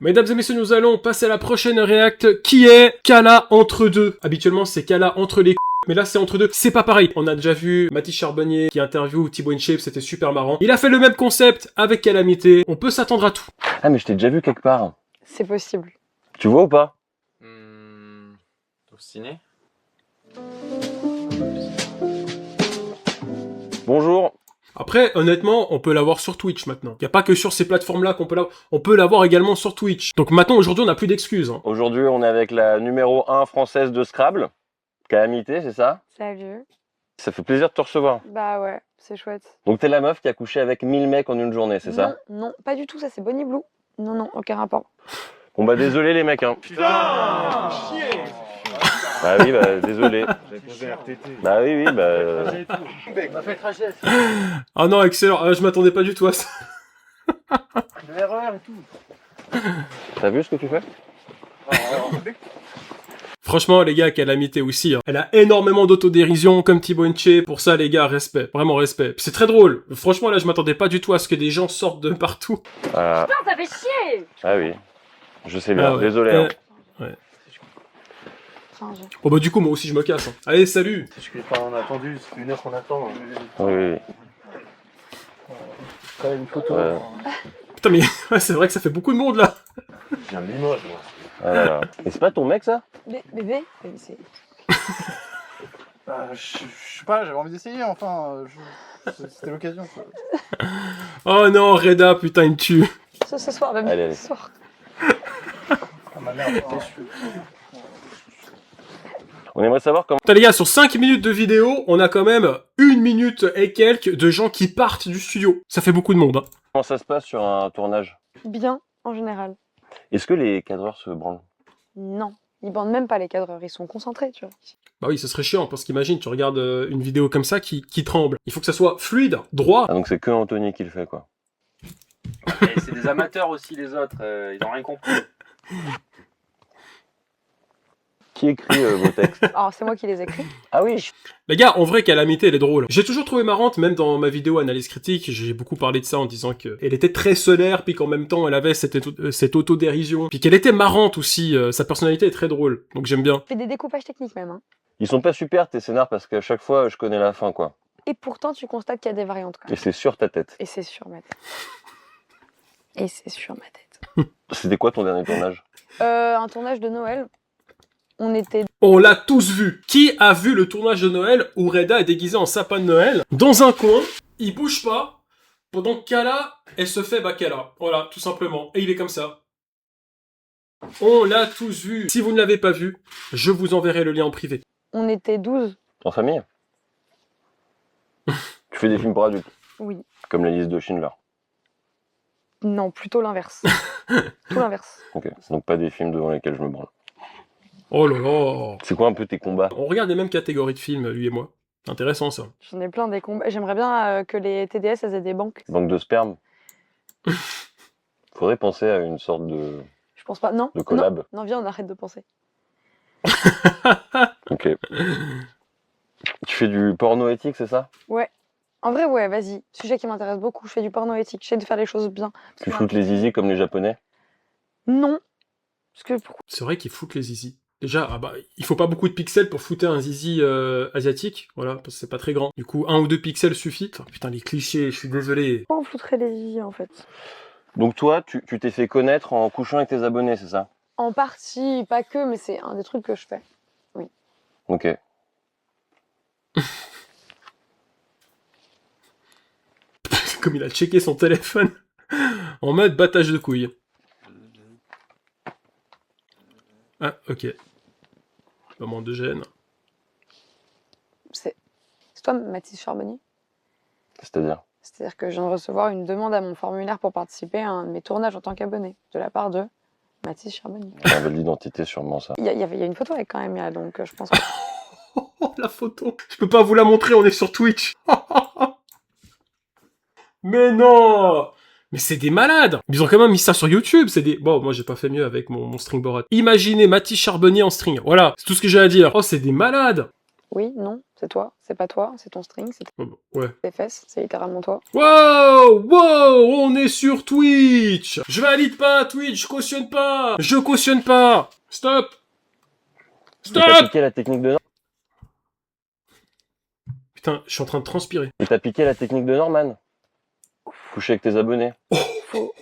Mesdames et messieurs, nous allons passer à la prochaine react qui est Kala entre deux. Habituellement, c'est Kala entre les mais là, c'est entre deux. C'est pas pareil. On a déjà vu Mathis Charbonnier qui interview Thibaut InShape, c'était super marrant. Il a fait le même concept avec Calamité. On peut s'attendre à tout. Ah, mais je t'ai déjà vu quelque part. C'est possible. Tu vois ou pas? Au ciné. Bonjour. Après, honnêtement, on peut l'avoir sur Twitch maintenant. Il n'y a pas que sur ces plateformes-là qu'on peut l'avoir. On peut l'avoir également sur Twitch. Donc maintenant, aujourd'hui, on n'a plus d'excuses. Hein. Aujourd'hui, on est avec la numéro 1 française de Scrabble. Calamité, c'est ça? Salut. Ça fait plaisir de te recevoir. Bah ouais, c'est chouette. Donc t'es la meuf qui a couché avec 1000 mecs en une journée, c'est ça? Non, pas du tout, ça c'est Bonnie Blue. Non, aucun rapport. Bon bah désolé les mecs hein. Putain, chier. Bah oui, bah désolé. J'avais posé RTT. Bah oui, bah... On a fait tragesse. Ah non, excellent. Ah, je m'attendais pas du tout à ça. L'erreur et tout. T'as vu ce que tu fais? Franchement, les gars, Calamité aussi. Hein. Elle a énormément d'autodérision, comme Thibaut InShape. Pour ça, les gars, respect. Vraiment respect. Puis c'est très drôle. Franchement, là, je m'attendais pas du tout à ce que des gens sortent de partout. Voilà. Putain, ça fait chier. Ah oui. Je sais bien, Ah ouais. désolé. Hein. Ouais. Enfin, Bon bah du coup, moi aussi, je me casse. Hein. Allez, salut. C'est ce qu'on a attendu, c'est une heure qu'on attend. Oui, oui. Quand même une photo. Ouais. Putain, mais ouais, c'est vrai que ça fait beaucoup de monde, là. Je viens de Limoges, moi. Voilà. Et c'est pas ton mec ça? Bébé c'est... Bah, je sais pas, j'avais envie d'essayer, enfin, c'était l'occasion. Quoi. Oh non, Reda, putain, il me tue. Ce soir, même Allez. ce soir. Ah, ma mère est déçue. On aimerait savoir comment... Putain, les gars, sur 5 minutes de vidéo, on a quand même 1 minute et quelques de gens qui partent du studio. Ça fait beaucoup de monde, hein. Comment ça se passe sur un tournage? Bien, en général. Est-ce que les cadreurs se branlent? Non. Ils bandent même pas les cadreurs, ils sont concentrés, tu vois. Bah oui, ce serait chiant, parce qu'imagine, tu regardes une vidéo comme ça qui tremble. Il faut que ça soit fluide, droit. Ah donc c'est que Anthony qui le fait quoi. Et c'est des amateurs aussi, les autres. Ils ont rien compris. Qui écrit vos textes? Alors, c'est moi qui les écris. Ah oui. Les gars, en vrai, Calamité, elle est drôle. J'ai toujours trouvé marrante, même dans ma vidéo analyse critique, j'ai beaucoup parlé de ça en disant qu'elle était très solaire, puis qu'en même temps, elle avait cette autodérision, puis qu'elle était marrante aussi, sa personnalité est très drôle, donc j'aime bien. Je fais des découpages techniques même, hein. Ils sont pas super tes scénars parce qu'à chaque fois je connais la fin quoi. Et pourtant, tu constates qu'il y a des variantes quand Et même. c'est sur ta tête. Et c'est sur ma tête. Et c'est sur ma tête. C'était quoi ton dernier tournage? Un tournage de Noël. On était... On l'a tous vu. Qui a vu le tournage de Noël où Reda est déguisé en sapin de Noël dans un coin, il bouge pas, pendant que Kala, elle se fait Kala. Voilà, tout simplement. Et il est comme ça. On l'a tous vu. Si vous ne l'avez pas vu, je vous enverrai le lien en privé. On était 12. En famille? Tu fais des films pour adultes? Oui. Comme la liste de Schindler. Non, plutôt l'inverse. Tout l'inverse. Ok. Donc pas des films devant lesquels je me branle. Oh là là. C'est quoi un peu tes combats? On regarde les mêmes catégories de films, lui et moi. Intéressant, ça. J'en ai plein des combats. J'aimerais bien que les TDS elles aient des banques. Banque de sperme? Faudrait penser à une sorte de Je pense pas. Non. collab. Non, viens, on arrête de penser. Ok. Tu fais du porno éthique, c'est ça? Ouais. En vrai, ouais, vas-y. Sujet qui m'intéresse beaucoup. Je fais du porno éthique. J'essaie de faire les choses bien. Tu shootes les zizi comme les japonais? Non. Parce que pourquoi? C'est vrai qu'ils foutent les zizi. Déjà, ah bah, il faut pas beaucoup de pixels pour fouter un zizi asiatique, voilà, parce que c'est pas très grand. Du coup, 1 ou 2 pixels suffit. Oh, putain, les clichés, je suis désolé. Pourquoi on foutrait les zizi, en fait? Donc toi, tu t'es fait connaître en couchant avec tes abonnés, c'est ça? En partie, pas que, mais c'est un des trucs que je fais. Ok. Comme il a checké son téléphone en mode battage de couilles. Ah, ok. Moment de gêne. C'est toi, Mathis Charbonnier? C'est-à-dire? C'est-à-dire que je viens de recevoir une demande à mon formulaire pour participer à un de mes tournages en tant qu'abonné, de la part de Mathis Charbonnier. Ça avait de l'identité sûrement ça. Il y a une photo avec quand même, donc je pense que... Oh, la photo. Je peux pas vous la montrer, on est sur Twitch. Mais non. Mais c'est des malades. Ils ont quand même mis ça sur YouTube, c'est des... Bon, moi j'ai pas fait mieux avec mon string Borat. Imaginez Mathis Charbonnier en string, voilà, c'est tout ce que j'ai à dire. Oh, c'est des malades. Oui, non, C'est toi, c'est pas toi, c'est ton string, c'est Oh, ouais. tes fesses, c'est littéralement toi. Wow, wow, on est sur Twitch. Je valide pas Twitch, je cautionne pas. Je cautionne pas. Stop. Et t'as Stop. piqué la technique de Putain, je suis en train de transpirer. Et t'as piqué la technique de Norman. Coucher avec tes abonnés. Faux.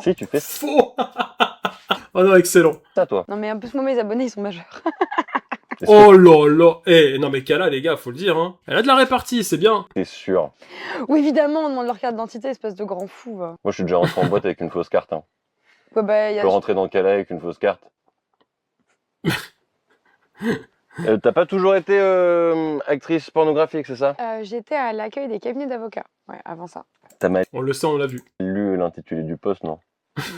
Si, tu fais Faux. Oh non, excellent. ça, toi. Non mais en plus moi mes abonnés ils sont majeurs. Est-ce Oh là là. Eh, non mais Kala, les gars, faut le dire, hein. Elle a de la répartie, c'est bien. que t'es sûr? Oui évidemment on demande leur carte d'identité, espèce de grand fou. Va. Moi, je suis déjà rentré en boîte avec une fausse carte. Hein. Ouais, bah, Je peux rentrer dans le Cala avec une fausse carte. T'as pas toujours été actrice pornographique, c'est ça? J'étais à l'accueil des cabinets d'avocats. Ouais, avant ça. T'as mal On le sait, on l'a vu. lu l'intitulé du poste, non?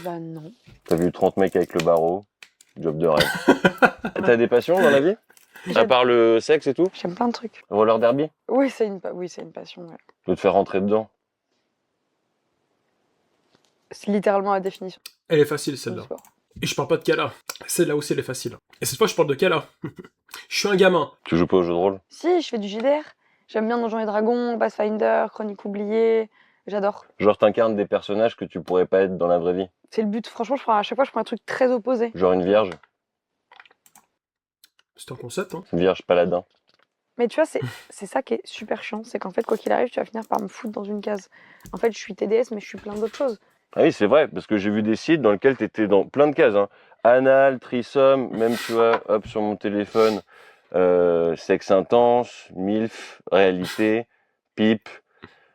Bah non. T'as vu 30 mecs avec le barreau? Job de rêve. T'as des passions dans la vie? À part le sexe et tout? J'aime plein de trucs. Roller derby? Oui, c'est une passion. Ouais. De te faire rentrer dedans? C'est littéralement la définition Elle est facile, du celle-là. sport. Et je parle pas de Kala. Celle-là aussi, elle est facile. Et cette fois, je parle de Kala. Je suis un gamin. Tu joues pas au jeu de rôle? Si, je fais du JDR. J'aime bien Donjons et Dragons, Pathfinder, Chronique oubliée. J'adore. Genre t'incarnes des personnages que tu pourrais pas être dans la vraie vie? C'est le but. Franchement, à chaque fois, je prends un truc très opposé. Genre une vierge? C'est un concept, hein. Une vierge paladin? Mais tu vois, c'est ça qui est super chiant. C'est qu'en fait, quoi qu'il arrive, tu vas finir par me foutre dans une case. En fait, je suis TDS, mais je suis plein d'autres choses. Ah oui, c'est vrai, parce que j'ai vu des sites dans lesquels t'étais dans plein de cases. Hein. Anal, threesome, même tu vois, hop, sur mon téléphone, sexe intense, MILF, réalité, pipe,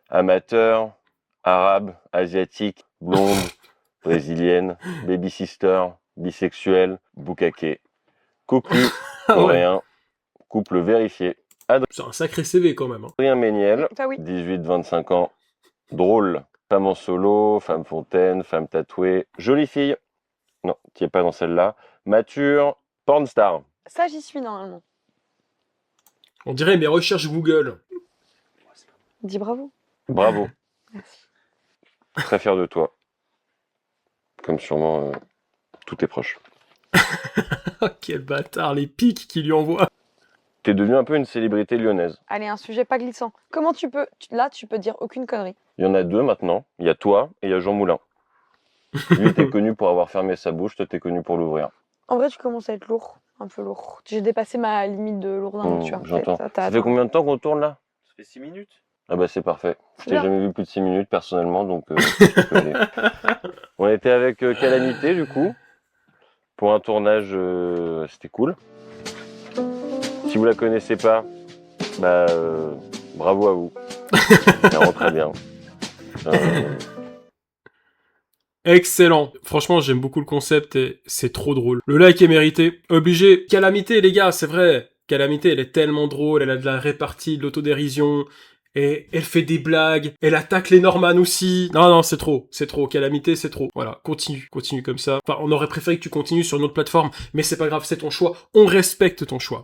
amateur, arabe, asiatique, blonde, brésilienne, baby sister, bisexuelle, bukake, cocu, Ah ouais. coréen, couple vérifié, C'est un sacré CV quand même, hein. Adrien Méniel, Ça, oui. 18-25 ans, drôle, femme en solo, femme fontaine, femme tatouée, jolie fille, non, qui est pas dans celle-là, mature, porn star. Ça, j'y suis normalement. On dirait mes recherches Google. Dis bravo. Bravo, Merci. très fier de toi. Comme sûrement tous tes proches. Oh, quel bâtard, les pics qu'il lui envoie. T'es devenu un peu une célébrité lyonnaise. Allez, un sujet pas glissant. Comment tu peux... Là, tu peux dire aucune connerie. Il y en a deux maintenant, il y a toi et il y a Jean Moulin. Lui, t'es connu pour avoir fermé sa bouche, toi, t'es connu pour l'ouvrir. En vrai, tu commences à être lourd. Un peu lourd. J'ai dépassé ma limite de lourdin, tu vois. J'entends. T'as Ça fait combien de temps qu'on tourne là? Ça fait 6 minutes. Ah bah c'est parfait. Je t'ai Bien. jamais vu plus de 6 minutes personnellement, donc tu peux aller. On était avec Calamité du coup, pour un tournage, c'était cool. Si vous la connaissez pas, bah bravo à vous. Ça rend très bien. Excellent. Franchement, j'aime beaucoup le concept et c'est trop drôle. Le like est mérité. Obligé. Calamité, les gars, c'est vrai. Calamité, elle est tellement drôle, elle a de la répartie, de l'autodérision, et elle fait des blagues, elle attaque les Norman aussi. Non, c'est trop. Calamité, c'est trop. Voilà, continue comme ça. Enfin, on aurait préféré que tu continues sur une autre plateforme, mais c'est pas grave, c'est ton choix. On respecte ton choix.